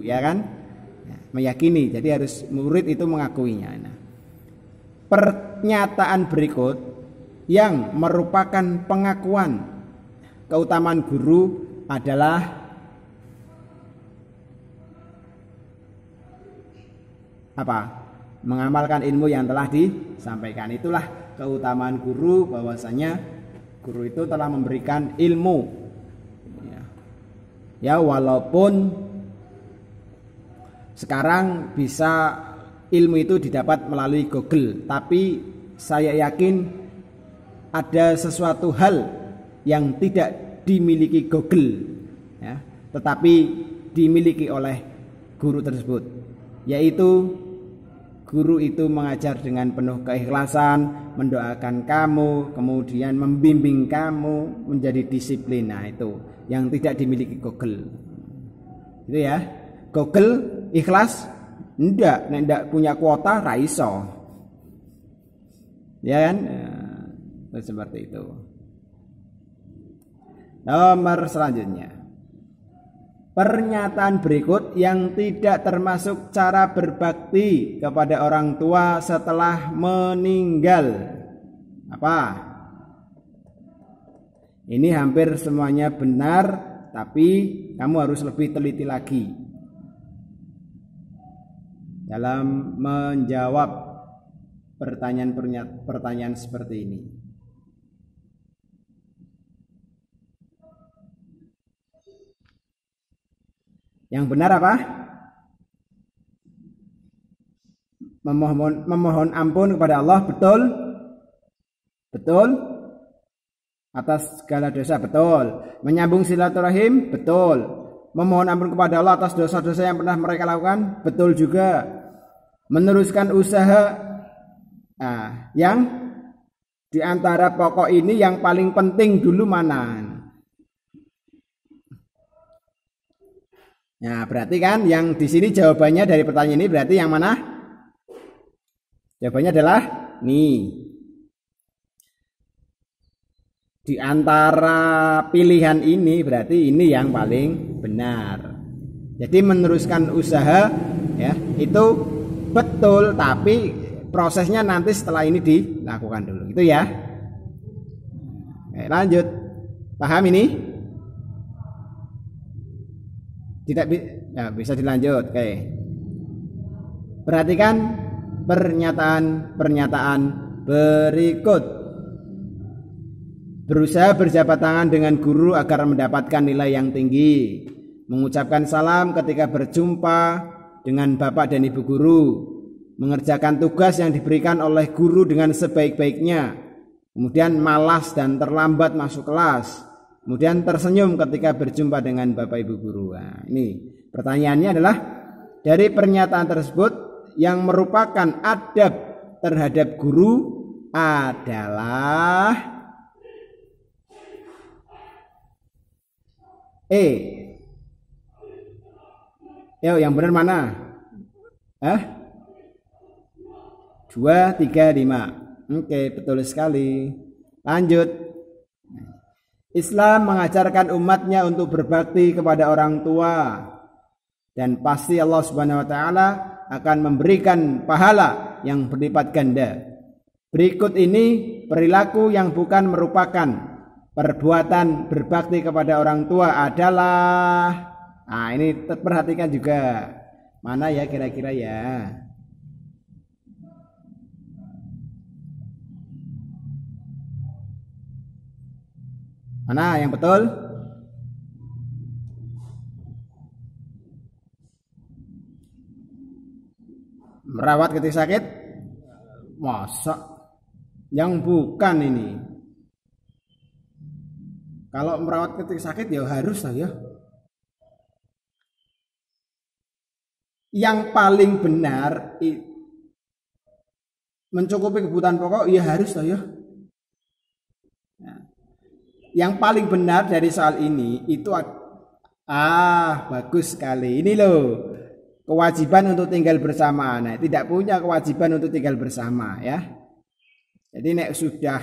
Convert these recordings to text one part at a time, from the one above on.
ya kan? Meyakini, jadi harus murid itu mengakuinya. Nah, pernyataan berikut yang merupakan pengakuan keutamaan guru adalah apa? Mengamalkan ilmu yang telah disampaikan. Itulah keutamaan guru, bahwasanya guru itu telah memberikan ilmu. Ya, walaupun sekarang bisa ilmu itu didapat melalui Google, tapi saya yakin ada sesuatu hal yang tidak dimiliki Google, ya, tetapi dimiliki oleh guru tersebut, yaitu guru itu mengajar dengan penuh keikhlasan, mendoakan kamu, kemudian membimbing kamu menjadi disiplin. Nah, itu yang tidak dimiliki Google. Itu ya. Google ikhlas? Enggak punya kuota raiso. Ya kan? Ya, seperti itu. Nomor selanjutnya. Pernyataan berikut yang tidak termasuk cara berbakti kepada orang tua setelah meninggal. Apa? Ini hampir semuanya benar, tapi kamu harus lebih teliti lagi dalam menjawab pertanyaan seperti ini. Yang benar apa? Memohon ampun kepada Allah, betul? Betul? Atas segala dosa, betul. Menyambung silaturahim, betul. Memohon ampun kepada Allah atas dosa-dosa yang pernah mereka lakukan, betul juga. Meneruskan usaha, nah, yang diantara pokok ini yang paling penting dulu mana? Nah, berarti kan yang di sini jawabannya dari pertanyaan ini berarti yang mana? Jawabannya adalah nih. Di antara pilihan ini berarti ini yang paling benar. Jadi meneruskan usaha, ya, itu betul, tapi prosesnya nanti setelah ini dilakukan dulu. Itu ya. Oke, lanjut. Paham ini? Tidak ya, bisa dilanjut. Oke. Perhatikan pernyataan berikut. Berusaha berjabat tangan dengan guru agar mendapatkan nilai yang tinggi. Mengucapkan salam ketika berjumpa dengan bapak dan ibu guru. Mengerjakan tugas yang diberikan oleh guru dengan sebaik-baiknya. Kemudian malas dan terlambat masuk kelas. Kemudian tersenyum ketika berjumpa dengan bapak ibu guru. Nah, ini pertanyaannya adalah dari pernyataan tersebut yang merupakan adab terhadap guru adalah Yo, yang benar mana? 2, 3, 5. Oke, betul sekali. Lanjut. Islam mengajarkan umatnya untuk berbakti kepada orang tua, dan pasti Allah Subhanahu wa taala akan memberikan pahala yang berlipat ganda. Berikut ini perilaku yang bukan merupakan perbuatan berbakti kepada orang tua adalah, nah ini perhatikan juga, mana ya kira-kira ya? Mana yang betul? Merawat ketika sakit? Masa? Yang bukan ini. Kalau merawat ketika sakit ya harus lah ya. Yang paling benar mencukupi kebutuhan pokok ya harus lah ya. Yang paling benar dari soal ini itu bagus sekali. Ini loh, kewajiban untuk tinggal bersama. Nah, tidak punya kewajiban untuk tinggal bersama ya. Jadi nek sudah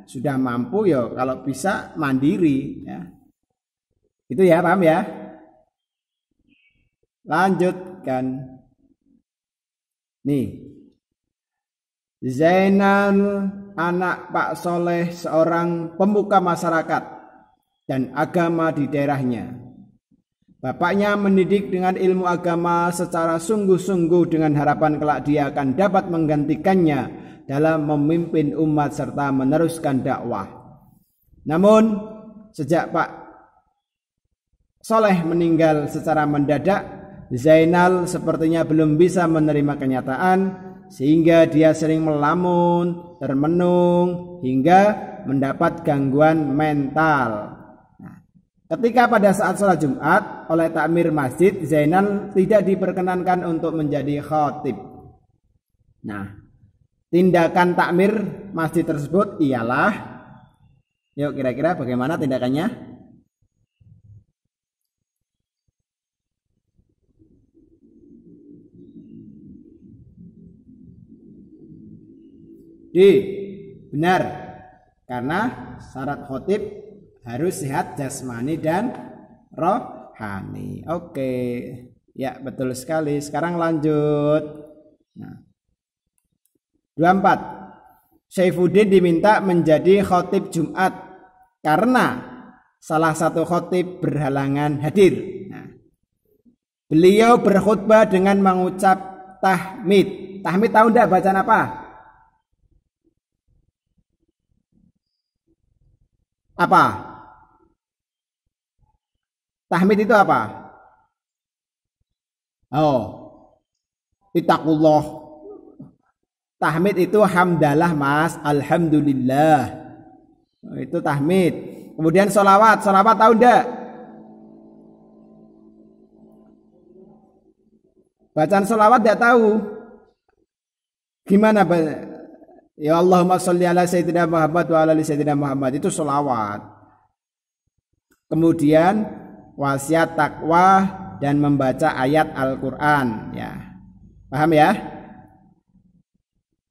sudah mampu ya kalau bisa mandiri ya. Itu ya, paham ya? Lanjutkan. Nih. Zainal anak Pak Soleh seorang pemuka masyarakat dan agama di daerahnya. Bapaknya mendidik dengan ilmu agama secara sungguh-sungguh dengan harapan kelak dia akan dapat menggantikannya dalam memimpin umat serta meneruskan dakwah. Namun sejak Pak Soleh meninggal secara mendadak, Zainal sepertinya belum bisa menerima kenyataan sehingga dia sering melamun, termenung hingga mendapat gangguan mental. Ketika pada saat sholat Jumat oleh takmir masjid, Zainal tidak diperkenankan untuk menjadi khatib. Nah, tindakan takmir masjid tersebut ialah, yuk kira-kira bagaimana tindakannya? Benar, karena syarat khatib harus sehat jasmani dan rohani. Oke, ya betul sekali. Sekarang lanjut. Nah, 24. Saifuddin diminta menjadi khatib Jumat karena salah satu khatib berhalangan hadir. Nah, beliau berkhutbah dengan mengucap tahmid. Tahmid tahu enggak bacaan apa? Apa? Tahmid itu apa? Oh, ittaqullah. Tahmid itu hamdalah mas, alhamdulillah. Itu tahmid. Kemudian sholawat, sholawat tahu enggak? Bacaan sholawat enggak tahu. Gimana? Ya Allahumma sholli ala sayyidina Muhammad wa ala ali sayyidina Muhammad, itu sholawat. Kemudian wasiat takwa dan membaca ayat Al-Quran, ya. Paham ya?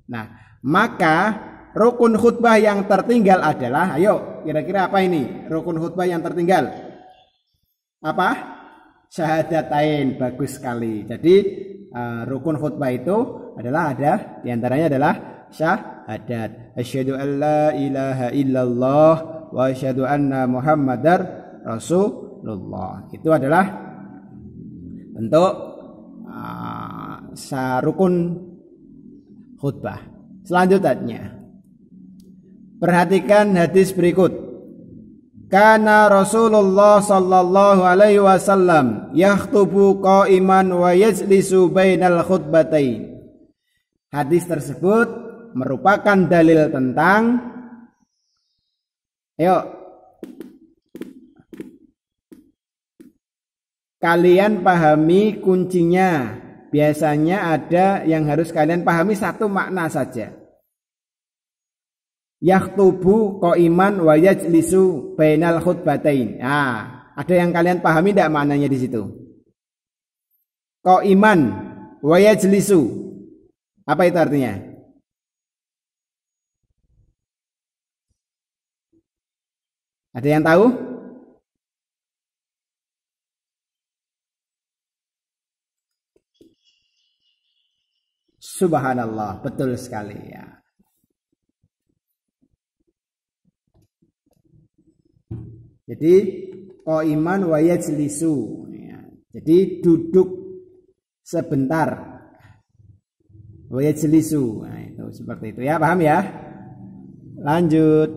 Nah, maka rukun khutbah yang tertinggal adalah, ayo kira-kira apa ini rukun khutbah yang tertinggal? Apa? Syahadatain. Bagus sekali. Jadi rukun khutbah itu adalah ada diantaranya adalah syahadat. Asyhadu an la ilaha illallah wa asyhadu anna Muhammadar Rasulullah. Itu adalah bentuk rukun khutbah. Selanjutnya, perhatikan hadis berikut. Kana Rasulullah sallallahu alaihi wasallam yakhtubu qa'iman wa yajlisu bainal khutbatain. Hadis tersebut merupakan dalil tentang, kalian pahami kuncinya. Biasanya ada yang harus kalian pahami satu makna saja. Yakhtubu qa'iman wa yajlisu bainal khutbatain. Nah, ada yang kalian pahami tidak maknanya di situ? Qa'iman wa yajlisu. Apa itu artinya? Ada yang tahu? Subhanallah, betul sekali ya. Jadi qa'iman wa yajlisu, ya. Jadi duduk sebentar. Wa yajlisu. Nah, itu seperti itu ya, paham ya? Lanjut.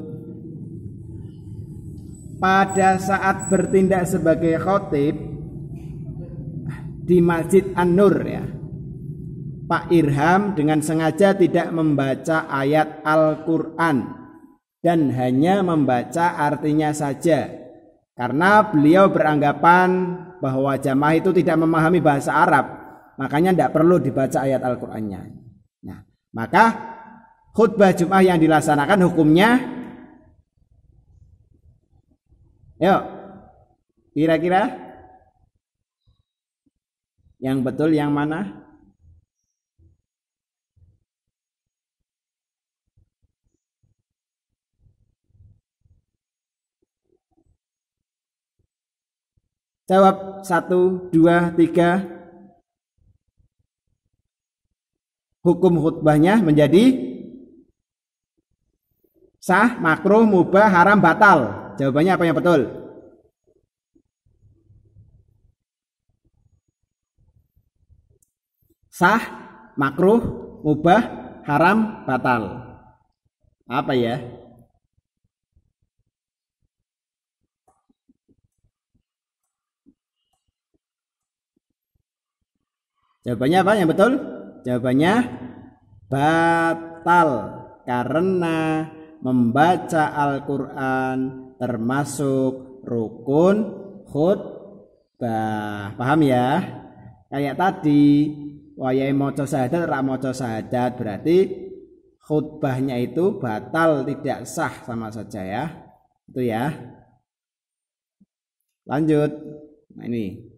Pada saat bertindak sebagai khatib di Masjid An-Nur, ya, Pak Irham dengan sengaja tidak membaca ayat Al-Quran dan hanya membaca artinya saja, karena beliau beranggapan bahwa jamaah itu tidak memahami bahasa Arab, makanya tidak perlu dibaca ayat Al-Qurannya. Nah, maka khutbah Jumat yang dilaksanakan hukumnya, yuk kira-kira yang betul yang mana? Jawab 1, 2, 3. hukum khutbahnya menjadi sah, makruh, mubah, haram, batal. Jawabannya apa yang betul? Sah, makruh, mubah, haram, batal. Apa ya? Jawabannya apa yang betul? Jawabannya batal, karena membaca Al-Quran termasuk rukun khutbah. Paham ya? Kayak tadi wayahe maca syahadat ra maca syahadat, berarti khutbahnya itu batal, tidak sah sama saja ya. Itu ya. Lanjut. Nah ini.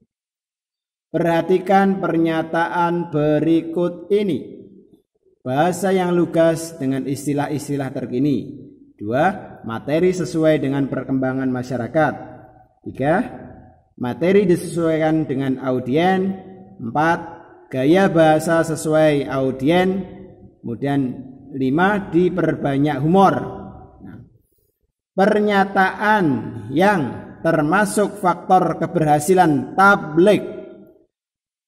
Perhatikan pernyataan berikut ini. Bahasa yang lugas dengan istilah-istilah terkini. 2. Materi sesuai dengan perkembangan masyarakat. 3. Materi disesuaikan dengan audien. 4. Gaya bahasa sesuai audien. Kemudian 5. Diperbanyak humor. Nah, pernyataan yang termasuk faktor keberhasilan tabligh.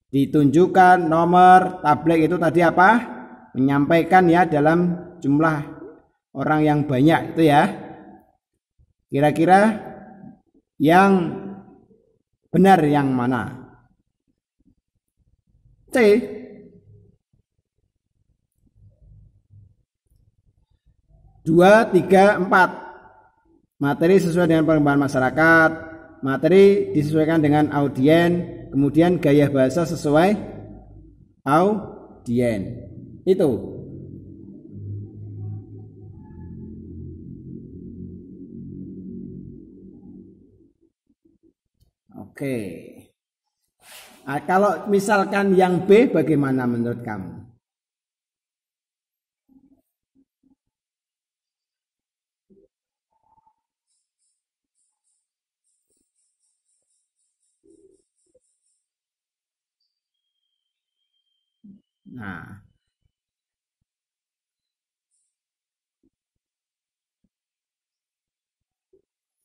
Ditunjukkan nomor tabligh itu tadi apa? Menyampaikan ya dalam jumlah orang yang banyak itu ya. Kira-kira yang benar yang mana? C. 2, 3, 4. Materi sesuai dengan perkembangan masyarakat. Materi disesuaikan dengan audien. Kemudian gaya bahasa sesuai audien. Itu. Oke. Nah, kalau misalkan yang B bagaimana menurut kamu?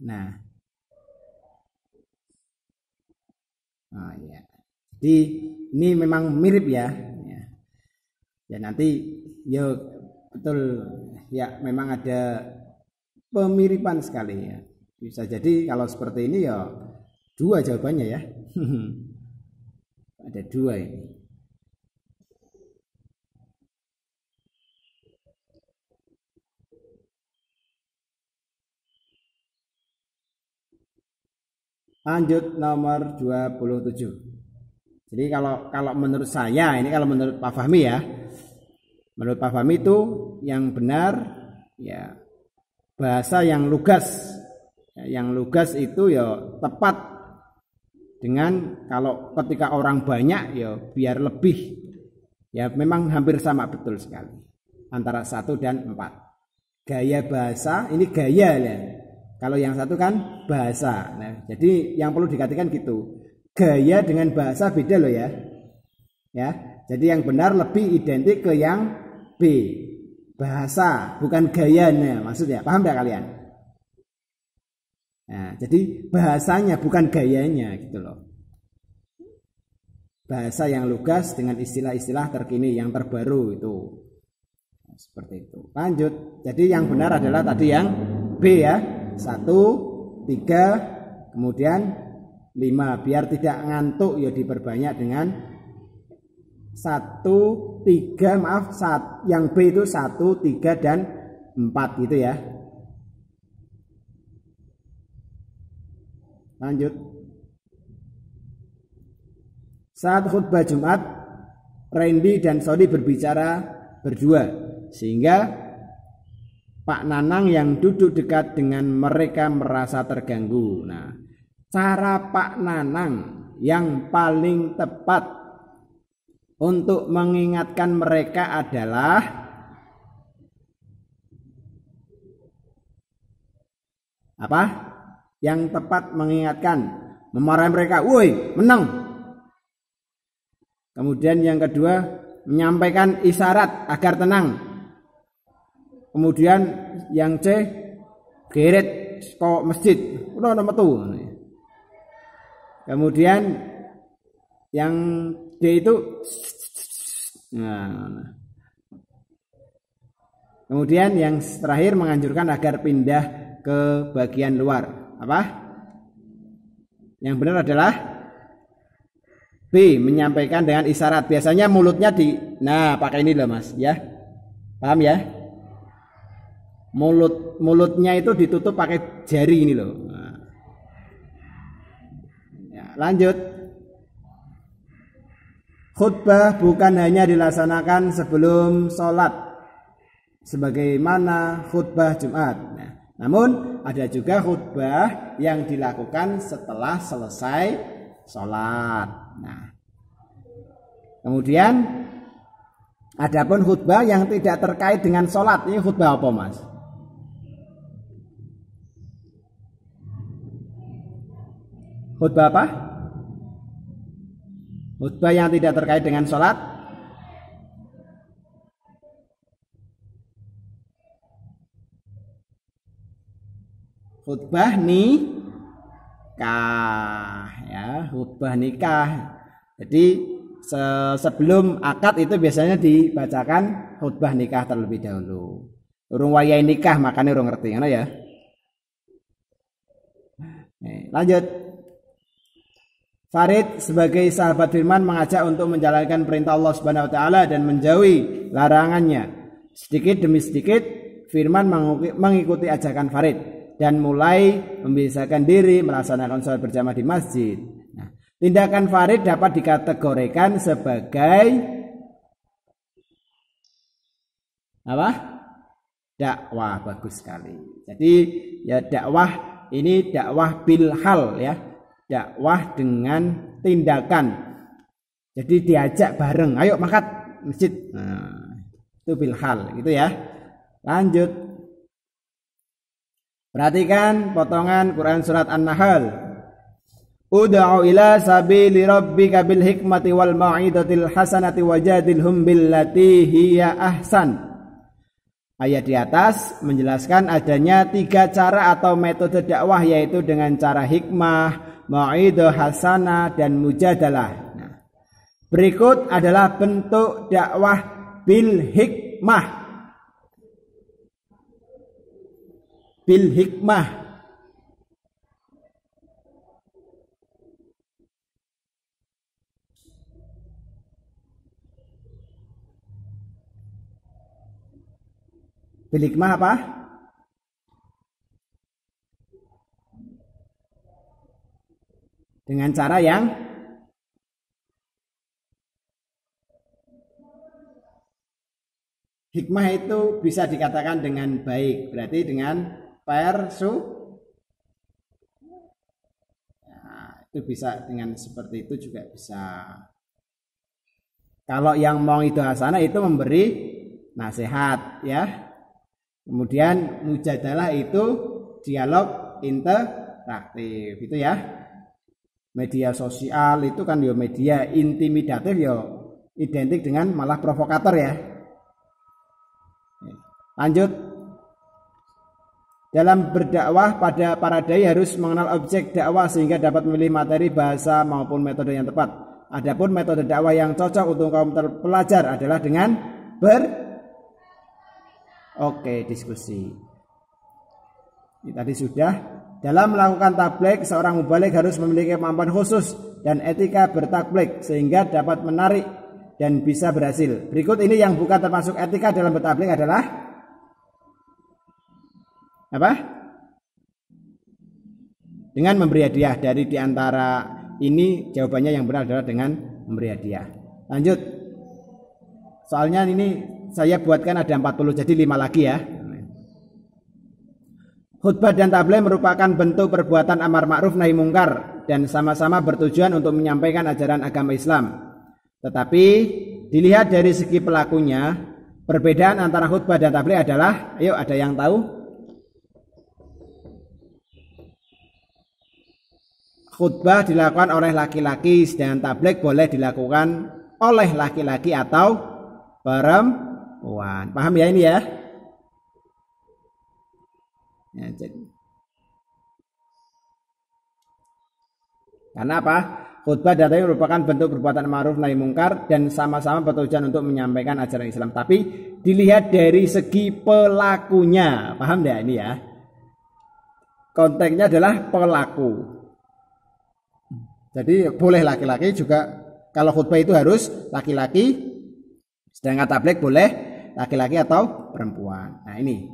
Nah, oh ya. Jadi ini memang mirip ya. Ya nanti ya betul ya, memang ada pemiripan sekali ya. Bisa jadi kalau seperti ini ya 2 jawabannya ya. Ada 2 ini. Lanjut nomor 27. Jadi kalau menurut saya, ini kalau menurut Pak Fahmi ya. Menurut Pak Fahmi itu yang benar ya bahasa yang lugas. Yang lugas itu ya tepat dengan kalau ketika orang banyak ya biar lebih. Ya memang hampir sama betul sekali. Antara 1 dan 4. Gaya bahasa, ini gaya ya. Kalau yang satu kan bahasa. Nah, jadi yang perlu dikatakan gitu. Gaya dengan bahasa beda loh ya. Ya. Jadi yang benar lebih identik ke yang B. Bahasa, bukan gayanya maksudnya. Paham enggak kalian? Nah, jadi bahasanya bukan gayanya gitu loh. Bahasa yang lugas dengan istilah-istilah terkini yang terbaru itu. Nah, seperti itu. Lanjut. Jadi yang benar adalah tadi yang B ya. 1, 3, kemudian 5. Biar tidak ngantuk ya diperbanyak dengan 1, 3, maaf, yang B itu 1, 3, dan 4 gitu ya. Lanjut. Saat khutbah Jumat, Randy dan Sodi berbicara berdua, sehingga Pak Nanang yang duduk dekat dengan mereka merasa terganggu. Nah, cara Pak Nanang yang paling tepat untuk mengingatkan mereka adalah apa? Yang tepat mengingatkan, memarahi mereka, "Woi, menang." Kemudian yang kedua, menyampaikan isyarat agar tenang. Kemudian yang C geret kok masjid, udah metu. Kemudian yang D itu nah. Kemudian yang terakhir menganjurkan agar pindah ke bagian luar. Apa? Yang benar adalah B, menyampaikan dengan isyarat. Biasanya mulutnya nah pakai ini loh Mas, ya. Paham ya? Mulutnya itu ditutup pakai jari ini loh. Nah. Ya, lanjut. Khutbah bukan hanya dilaksanakan sebelum sholat sebagaimana khutbah Jumat. Nah, namun ada juga khutbah yang dilakukan setelah selesai sholat. Nah, kemudian adapun khutbah yang tidak terkait dengan sholat, ini khutbah apa Mas? Khutbah apa? Khutbah yang tidak terkait dengan sholat. Khutbah nikah, ya, khutbah nikah. Jadi sebelum akad itu biasanya dibacakan khutbah nikah terlebih dahulu. Urung wayahe nikah makanya urung ngerti, ngono ya. Lanjut. Farid sebagai sahabat firman mengajak untuk menjalankan perintah Allah Subhanahu wa taala dan menjauhi larangannya. Sedikit demi sedikit firman mengikuti ajakan Farid dan mulai membiasakan diri melaksanakan sholat berjamaah di masjid. Nah, tindakan Farid dapat dikategorikan sebagai apa? Dakwah. Bagus sekali. Jadi ya dakwah ini dakwah bil hal ya. Dakwah dengan tindakan. Jadi diajak bareng, ayo makat masjid. Nah, itu bil hal gitu ya. Lanjut. Perhatikan potongan Quran surat An-Nahl. Ud'u ila sabili rabbika bil hikmati wal mau'izatil hasanati wajadilhum billati hiya ahsan. Ayat di atas menjelaskan adanya 3 cara atau metode dakwah, yaitu dengan cara hikmah, mau'izah hasanah dan mujadalah. Nah, berikut adalah bentuk dakwah bil hikmah. Bil hikmah. Bil hikmah apa? Dengan cara yang hikmah itu bisa dikatakan dengan baik, berarti dengan itu bisa dengan seperti itu juga bisa. Kalau yang mau itu hasanah itu memberi nasihat ya. Kemudian mujadalah itu dialog interaktif itu ya. Media sosial itu kan ya media intimidatif ya, identik dengan malah provokator ya. Lanjut. Dalam berdakwah pada para dai harus mengenal objek dakwah sehingga dapat memilih materi, bahasa maupun metode yang tepat. Adapun metode dakwah yang cocok untuk kaum terpelajar adalah dengan diskusi. Ini tadi sudah. Dalam melakukan tabligh, seorang mubalik harus memiliki kemampuan khusus dan etika bertabligh sehingga dapat menarik dan bisa berhasil. Berikut ini yang bukan termasuk etika dalam bertabligh adalah apa? Dengan memberi hadiah. Dari diantara ini jawabannya yang benar adalah dengan memberi hadiah. Lanjut. Soalnya ini saya buatkan ada 40, jadi 5 lagi ya. Khutbah dan tabligh merupakan bentuk perbuatan amar ma'ruf nahi mungkar dan sama-sama bertujuan untuk menyampaikan ajaran agama Islam. Tetapi dilihat dari segi pelakunya, perbedaan antara khutbah dan tabligh adalah, ayo ada yang tahu? Khutbah dilakukan oleh laki-laki, sedangkan tabligh boleh dilakukan oleh laki-laki atau perempuan. Paham ya ini ya? Ya, jadi. Karena apa? Khutbah dan taklim merupakan bentuk perbuatan ma'ruf nahi mungkar dan sama-sama bertujuan untuk menyampaikan ajaran Islam. Tapi dilihat dari segi pelakunya. Paham ya ini ya? Konteksnya adalah pelaku. Jadi boleh laki-laki juga, kalau khutbah itu harus laki-laki, sedangkan tabligh boleh laki-laki atau perempuan. Nah ini.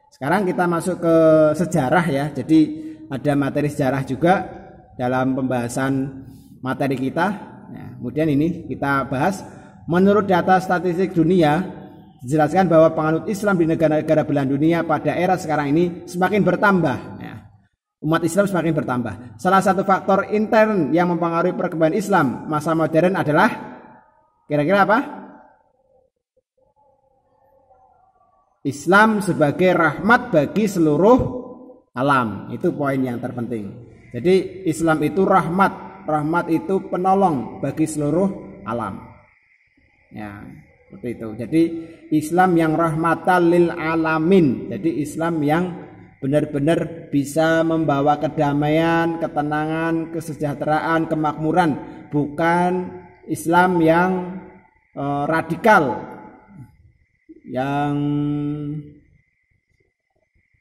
Sekarang kita masuk ke sejarah ya. Jadi ada materi sejarah juga dalam pembahasan materi kita. Nah, kemudian ini kita bahas. Menurut data statistik dunia, dijelaskan bahwa penganut Islam di negara-negara belahan dunia pada era sekarang ini semakin bertambah. Ya, umat Islam semakin bertambah. Salah satu faktor intern yang mempengaruhi perkembangan Islam masa modern adalah kira-kira apa? Islam sebagai rahmat bagi seluruh alam. Itu poin yang terpenting. Jadi Islam itu rahmat. Rahmat itu penolong bagi seluruh alam. Ya, seperti itu. Jadi Islam yang rahmatan lil alamin. Jadi Islam yang benar-benar bisa membawa kedamaian, ketenangan, kesejahteraan, kemakmuran. Bukan Islam yang radikal, yang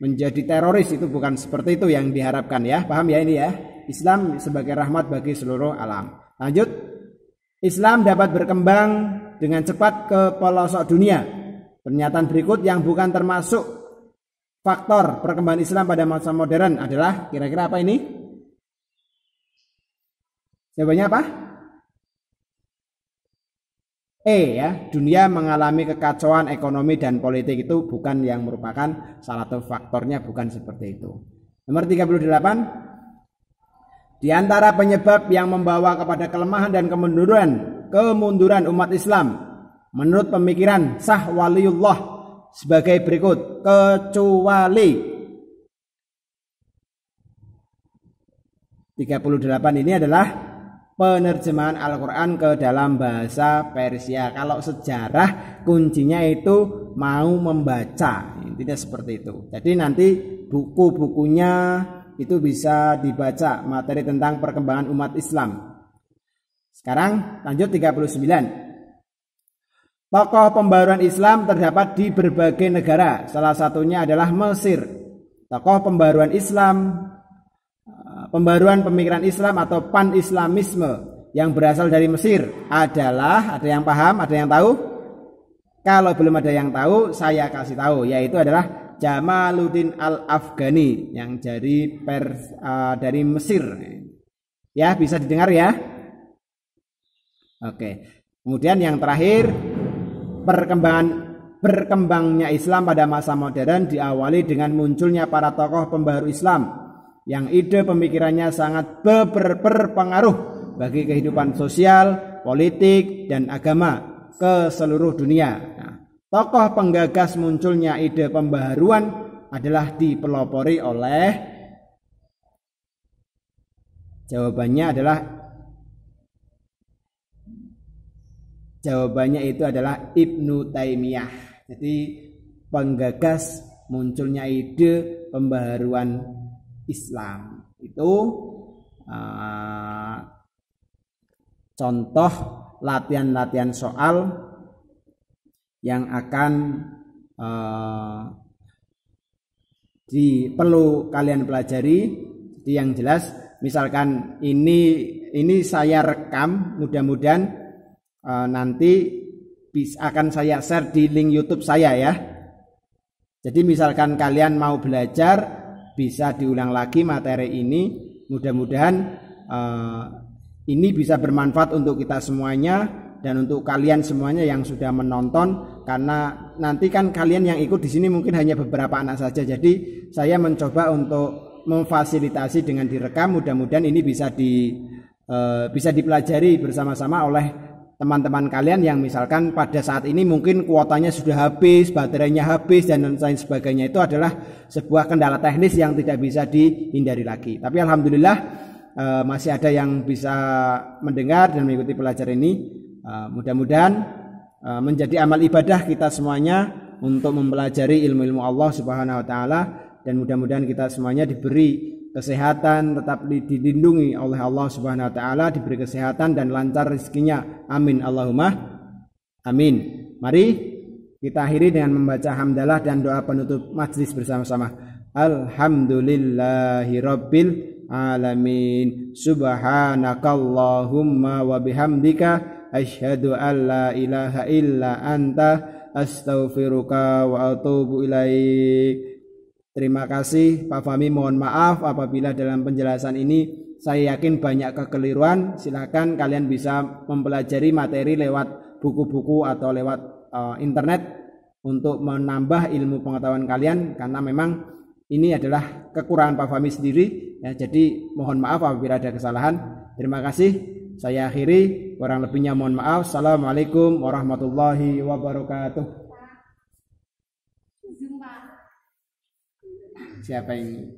menjadi teroris. Itu bukan seperti itu yang diharapkan ya. Paham ya ini ya? Islam sebagai rahmat bagi seluruh alam. Lanjut. Islam dapat berkembang dengan cepat ke pelosok dunia. Pernyataan berikut yang bukan termasuk faktor perkembangan Islam pada masa modern adalah kira-kira apa ini? Jawabannya apa? Ya, dunia mengalami kekacauan ekonomi dan politik. Itu bukan yang merupakan salah satu faktornya, bukan seperti itu. Nomor 38, di antara penyebab yang membawa kepada kelemahan dan kemunduran umat Islam menurut pemikiran Sah Waliullah sebagai berikut. Kecuali 38 ini adalah penerjemahan Al-Quran ke dalam bahasa Persia. Kalau sejarah kuncinya itu mau membaca, intinya seperti itu. Jadi nanti buku-bukunya itu bisa dibaca materi tentang perkembangan umat Islam. Sekarang lanjut 39. Tokoh pembaruan Islam terdapat di berbagai negara. Salah satunya adalah Mesir. Tokoh pembaruan Islam, pembaruan pemikiran Islam atau pan-islamisme yang berasal dari Mesir adalah, ada yang paham, ada yang tahu? Kalau belum ada yang tahu, saya kasih tahu, yaitu adalah Jamaluddin Al-Afghani yang dari Mesir. Ya, bisa didengar ya? Oke. Kemudian yang terakhir, berkembangnya Islam pada masa modern diawali dengan munculnya para tokoh pembaru Islam yang ide pemikirannya sangat berpengaruh bagi kehidupan sosial, politik, dan agama ke seluruh dunia. Nah, tokoh penggagas munculnya ide pembaharuan adalah dipelopori oleh, jawabannya itu adalah Ibnu Taimiyah. Jadi penggagas munculnya ide pembaharuan Islam itu contoh latihan-latihan soal yang akan perlu kalian pelajari. Jadi yang jelas, misalkan ini saya rekam, mudah-mudahan nanti akan saya share di link YouTube saya ya. Jadi misalkan kalian mau belajar, bisa diulang lagi materi ini. Mudah-mudahan ini bisa bermanfaat untuk kita semuanya dan untuk kalian semuanya yang sudah menonton, karena nanti kan kalian yang ikut di sini mungkin hanya beberapa anak saja. Jadi saya mencoba untuk memfasilitasi dengan direkam. Mudah-mudahan ini bisa dipelajari bersama-sama oleh teman-teman kalian yang misalkan pada saat ini mungkin kuotanya sudah habis, baterainya habis, dan lain sebagainya. Itu adalah sebuah kendala teknis yang tidak bisa dihindari lagi. Tapi alhamdulillah masih ada yang bisa mendengar dan mengikuti pelajaran ini. Mudah-mudahan menjadi amal ibadah kita semuanya untuk mempelajari ilmu-ilmu Allah Subhanahu wa taala, dan mudah-mudahan kita semuanya diberi kesehatan, tetap dilindungi oleh Allah Subhanahu wa taala, diberi kesehatan dan lancar rezekinya. Amin Allahumma amin. Mari kita akhiri dengan membaca hamdalah dan doa penutup majlis bersama-sama. Alhamdulillahirabbil alamin. Subhanakallahumma wa bihamdika asyhadu an la ilaha illa anta astaghfiruka wa atubu ilaik. Terima kasih Pak Fahmi, mohon maaf apabila dalam penjelasan ini saya yakin banyak kekeliruan. Silakan kalian bisa mempelajari materi lewat buku-buku atau lewat internet untuk menambah ilmu pengetahuan kalian, karena memang ini adalah kekurangan Pak Fahmi sendiri ya. Jadi mohon maaf apabila ada kesalahan. Terima kasih. Saya akhiri, kurang lebihnya mohon maaf. Assalamualaikum warahmatullahi wabarakatuh. Siapa yang